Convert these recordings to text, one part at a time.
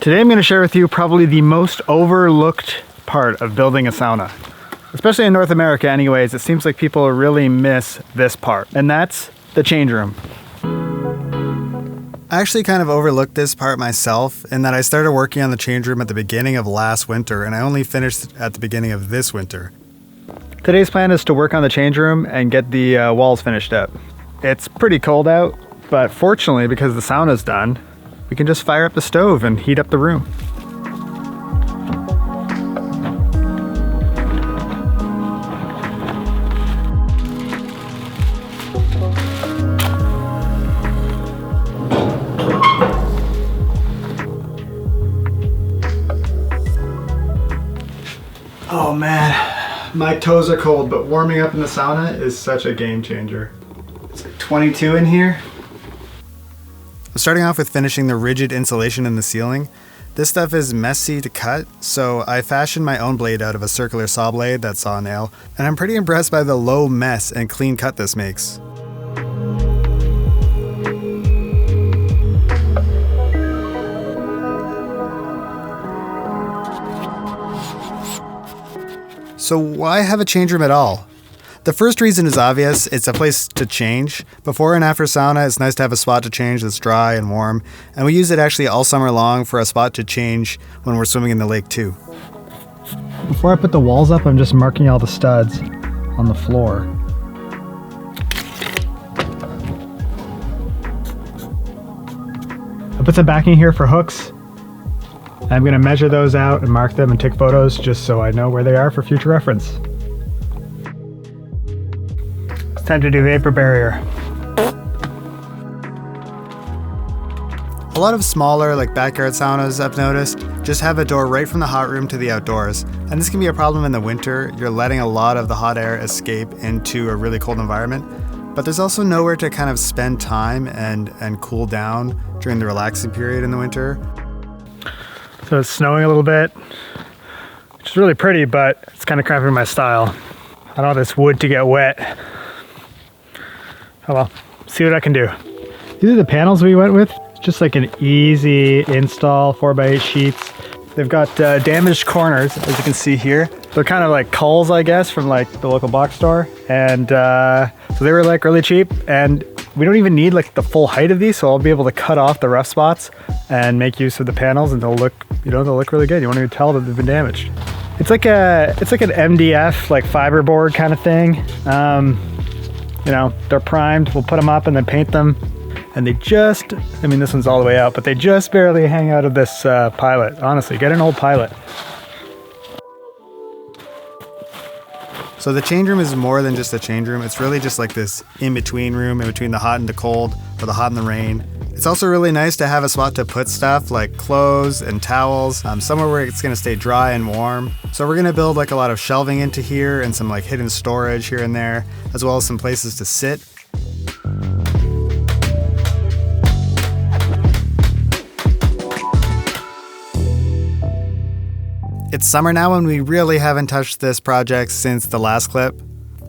Today I'm going to share with you probably the most overlooked part of building a sauna. Especially in North America anyways, it seems like people really miss this part, and that's the change room. I actually kind of overlooked this part myself in that I started working on the change room at the beginning of last winter and I only finished at the beginning of this winter. Today's plan is to work on the change room and get the walls finished up. It's pretty cold out, but fortunately because the sauna's done, we can just fire up the stove and heat up the room. Oh man, my toes are cold, but warming up in the sauna is such a game changer. It's like 22 in here. Starting off with finishing the rigid insulation in the ceiling. This stuff is messy to cut, so I fashioned my own blade out of a circular saw blade that saw nail, and I'm pretty impressed by the low mess and clean cut this makes. So why have a change room at all? The first reason is obvious, it's a place to change. Before and after sauna, it's nice to have a spot to change that's dry and warm, and we use it actually all summer long for a spot to change when we're swimming in the lake too. Before I put the walls up, I'm just marking all the studs on the floor. I put some backing here for hooks. I'm going to measure those out and mark them and take photos just so I know where they are for future reference. It's time to do vapor barrier. A lot of smaller, like backyard saunas I've noticed, just have a door right from the hot room to the outdoors. And this can be a problem in the winter. You're letting a lot of the hot air escape into a really cold environment. But there's also nowhere to kind of spend time and cool down during the relaxing period in the winter. So it's snowing a little bit, which is really pretty, but it's kind of cramping my style. I don't want this wood to get wet. Oh well, see what I can do. These are the panels we went with. It's just like an easy install, 4x8 sheets. They've got damaged corners, as you can see here. They're kind of like culls, I guess, from like the local box store. And so they were like really cheap, and we don't even need like the full height of these, so I'll be able to cut off the rough spots and make use of the panels, and they'll look, they'll look really good. You won't even tell that they've been damaged. It's like an MDF, like fiberboard kind of thing. They're primed. We'll put them up and then paint them. And they just, this one's all the way out, but they just barely hang out of this pilot. Honestly, get an old pilot. So the change room is more than just a change room. It's really just like this in-between room, in between the hot and the cold, or the hot and the rain. It's also really nice to have a spot to put stuff like clothes and towels, somewhere where it's gonna stay dry and warm. So we're gonna build like a lot of shelving into here and some like hidden storage here and there, as well as some places to sit. It's summer now and we really haven't touched this project since the last clip.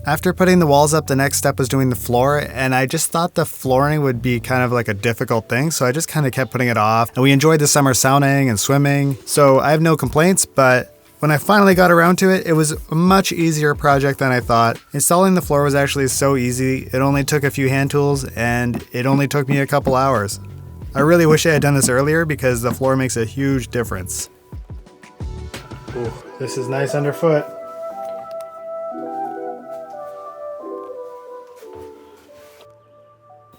After putting the walls up, the next step was doing the floor, and I just thought the flooring would be kind of like a difficult thing, so I just kind of kept putting it off. And we enjoyed the summer sauning and swimming, so I have no complaints, but when I finally got around to it, it was a much easier project than I thought. Installing the floor was actually so easy. It only took a few hand tools, and it only took me a couple hours. I really wish I had done this earlier because the floor makes a huge difference. Ooh, this is nice underfoot.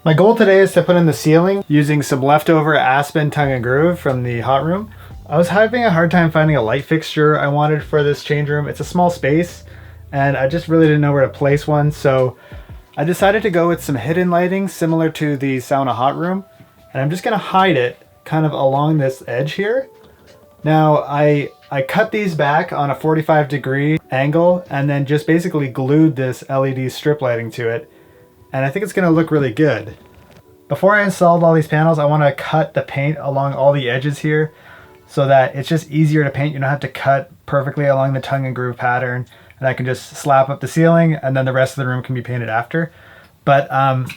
My goal today is to put in the ceiling using some leftover aspen tongue and groove from the hot room. I was having a hard time finding a light fixture I wanted for this change room. It's a small space and I just really didn't know where to place one, so I decided to go with some hidden lighting similar to the sauna hot room, and I'm just gonna hide it kind of along this edge here. Now I cut these back on a 45-degree angle and then just basically glued this LED strip lighting to it. And I think it's gonna look really good. Before I installed all these panels, I wanna cut the paint along all the edges here so that it's just easier to paint. You don't have to cut perfectly along the tongue and groove pattern, and I can just slap up the ceiling and then the rest of the room can be painted after. But I'm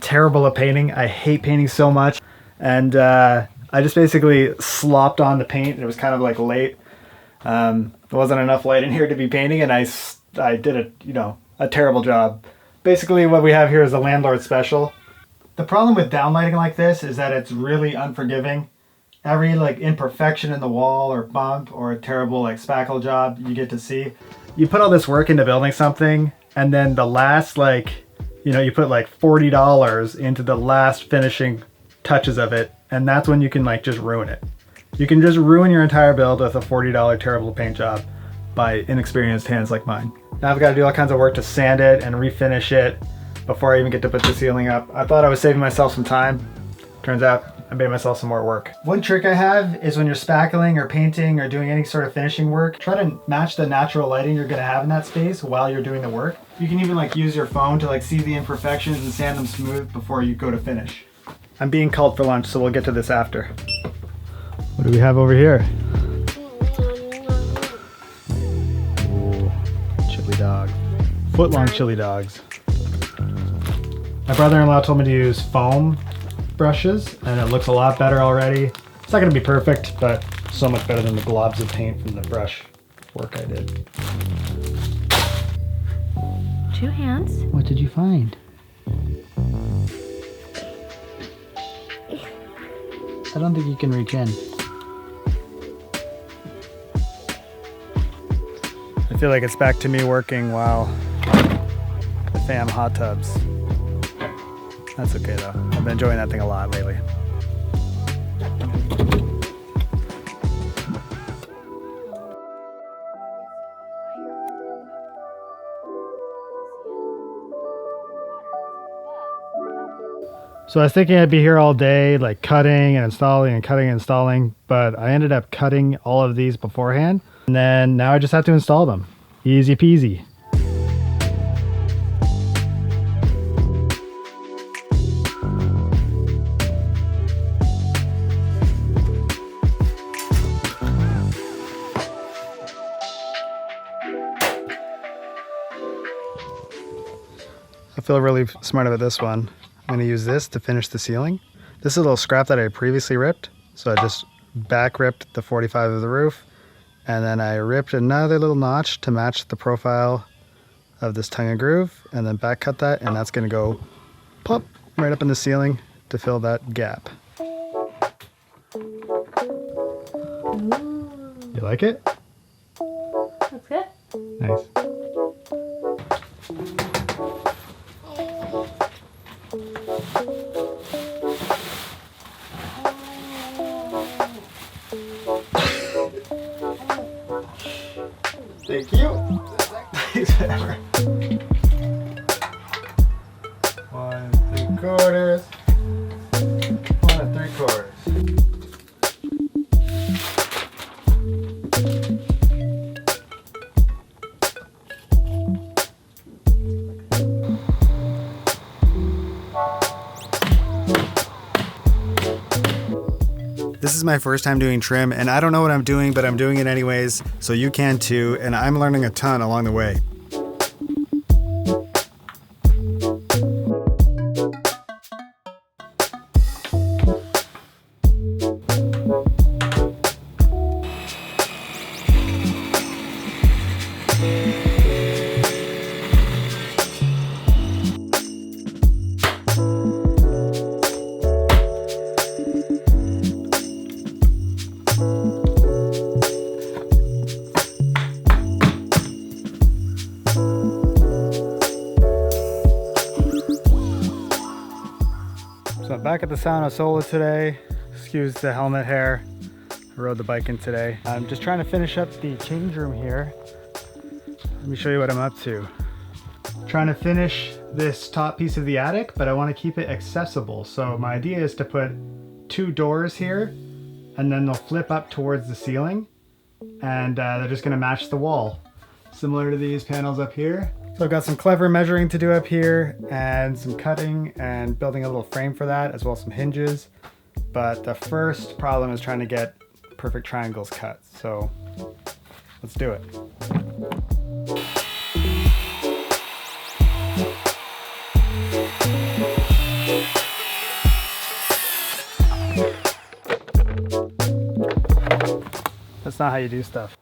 terrible at painting. I hate painting so much. And I I just basically slopped on the paint. It was kind of like late. There wasn't enough light in here to be painting, and I did a terrible job. Basically what we have here is a landlord special. The problem with downlighting like this is that it's really unforgiving. Every like imperfection in the wall or bump or a terrible like spackle job you get to see. You put all this work into building something, and then the last you put like $40 into the last finishing touches of it, and that's when you can like just ruin it. You can just ruin your entire build with a $40 terrible paint job by inexperienced hands like mine. Now I've got to do all kinds of work to sand it and refinish it before I even get to put the ceiling up. I thought I was saving myself some time. Turns out I made myself some more work. One trick I have is when you're spackling or painting or doing any sort of finishing work, try to match the natural lighting you're gonna have in that space while you're doing the work. You can even like use your phone to like see the imperfections and sand them smooth before you go to finish. I'm being called for lunch, so we'll get to this after. What do we have over here? Ooh, chili dog. Foot-long chili dogs. My brother-in-law told me to use foam brushes, and it looks a lot better already. It's not gonna be perfect, but so much better than the globs of paint from the brush work I did. 2 hands. What did you find? I don't think you can reach in. I feel like it's back to me working while the fam hot tubs. That's okay though. I've been enjoying that thing a lot lately. So I was thinking I'd be here all day, like cutting and installing and cutting and installing, but I ended up cutting all of these beforehand. And then now I just have to install them. Easy peasy. I feel really smart about this one. I'm going to use this to finish the ceiling. This is a little scrap that I previously ripped. So I just back ripped the 45 of the roof, and then I ripped another little notch to match the profile of this tongue and groove, and then back cut that, and that's going to go pop right up in the ceiling to fill that gap. You like it? Looks good. Nice. Thank you. Whatever. 1 3/4. 1 3/4. This is my first time doing trim, and I don't know what I'm doing, but I'm doing it anyways, so you can too, and I'm learning a ton along the way. So I'm back at the Sauna Sola today. Excuse the helmet hair. I rode the bike in today. I'm just trying to finish up the change room here. Let me show you what I'm up to. Trying to finish this top piece of the attic, but I want to keep it accessible. So my idea is to put 2 doors here, and then they'll flip up towards the ceiling, and they're just going to match the wall, similar to these panels up here. So I've got some clever measuring to do up here, and some cutting and building a little frame for that, as well as some hinges. But the first problem is trying to get perfect triangles cut. So let's do it. That's not how you do stuff.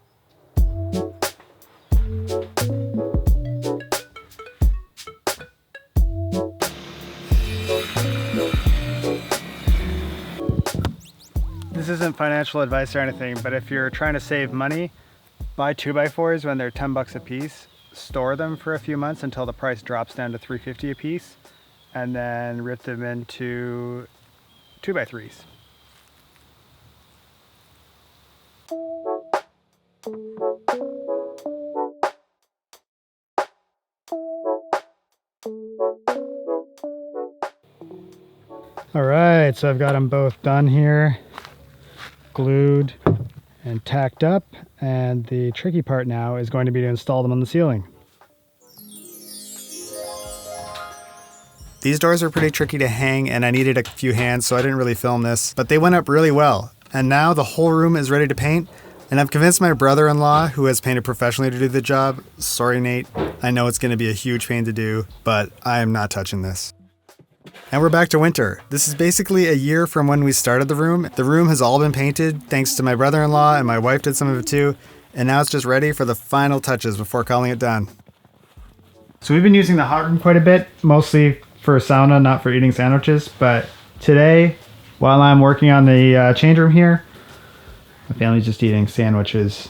This isn't financial advice or anything, but if you're trying to save money, buy 2x4s when they're 10 bucks a piece, store them for a few months until the price drops down to $3.50 a piece, and then rip them into 2x3s. All right, so I've got them both done here, glued and tacked up, and the tricky part now is going to be to install them on the ceiling. These doors are pretty tricky to hang and I needed a few hands, so I didn't really film this, but they went up really well. And now the whole room is ready to paint, and I've convinced my brother-in-law, who has painted professionally, to do the job. Sorry, Nate. I know it's going to be a huge pain to do, but I am not touching this. And we're back to winter. This is basically a year from when we started the room. The room has all been painted thanks to my brother-in-law, and my wife did some of it too. And now it's just ready for the final touches before calling it done. So we've been using the hot room quite a bit, mostly for sauna, not for eating sandwiches. But today, while I'm working on the change room here, my family's just eating sandwiches.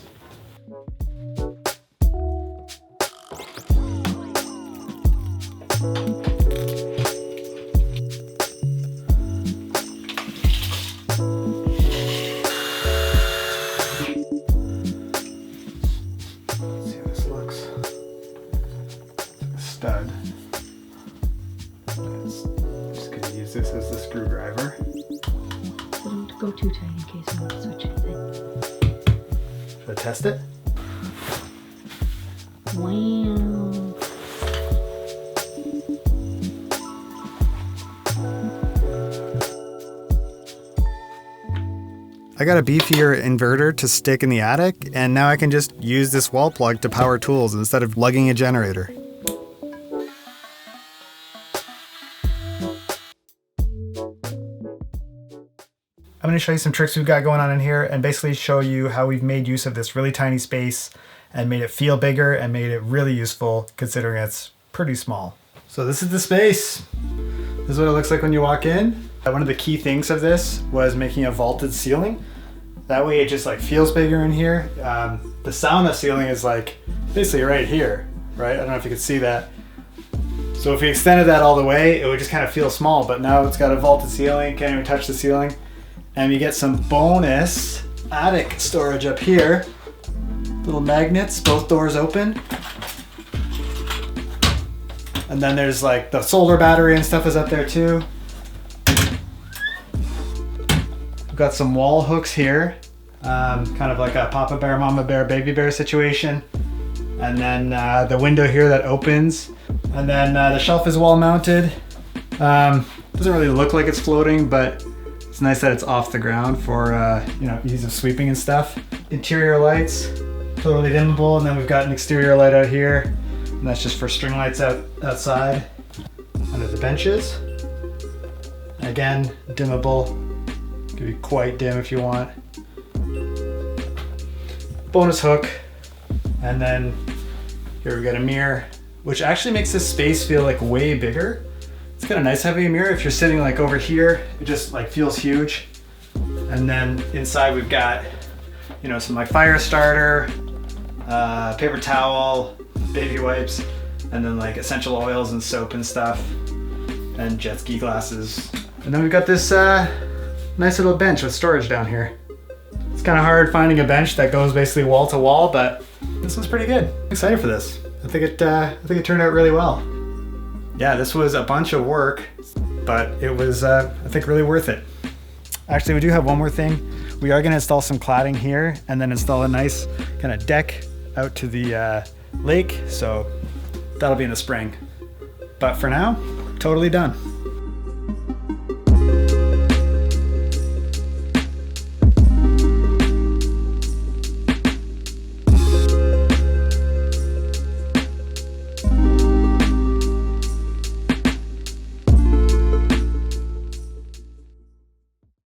Stud. Just gonna use this as the screwdriver. Don't go too tight in case you want to switch anything. Should I test it? Wow. I got a beefier inverter to stick in the attic, and now I can just use this wall plug to power tools instead of lugging a generator. I'm going to show you some tricks we've got going on in here and basically show you how we've made use of this really tiny space and made it feel bigger and made it really useful considering it's pretty small. So this is the space. This is what it looks like when you walk in. One of the key things of this was making a vaulted ceiling. That way it just like feels bigger in here. The sauna ceiling is like basically right here, right? I don't know if you can see that. So if we extended that all the way, it would just kind of feel small, but now it's got a vaulted ceiling, can't even touch the ceiling. And you get some bonus attic storage up here. Little magnets, both doors open. And then there's like the solar battery and stuff is up there too. We've got some wall hooks here. Kind of like a Papa Bear, Mama Bear, Baby Bear situation. And then the window here that opens. And then the shelf is wall mounted. Doesn't really look like it's floating, but it's nice that it's off the ground for ease of sweeping and stuff. Interior lights, totally dimmable, and then we've got an exterior light out here, and that's just for string lights outside. Under the benches, again dimmable, could be quite dim if you want. Bonus hook, and then here we got a mirror, which actually makes this space feel like way bigger. It's kind of nice having a mirror. If you're sitting like over here, it just like feels huge. And then inside we've got, some like fire starter, paper towel, baby wipes, and then like essential oils and soap and stuff, and jet ski glasses. And then we've got this nice little bench with storage down here. It's kind of hard finding a bench that goes basically wall to wall, but this one's pretty good. I'm excited for this. I think it turned out really well. Yeah, this was a bunch of work, but it was, I think, really worth it. Actually, we do have one more thing. We are gonna install some cladding here and then install a nice kind of deck out to the lake. So that'll be in the spring. But for now, totally done.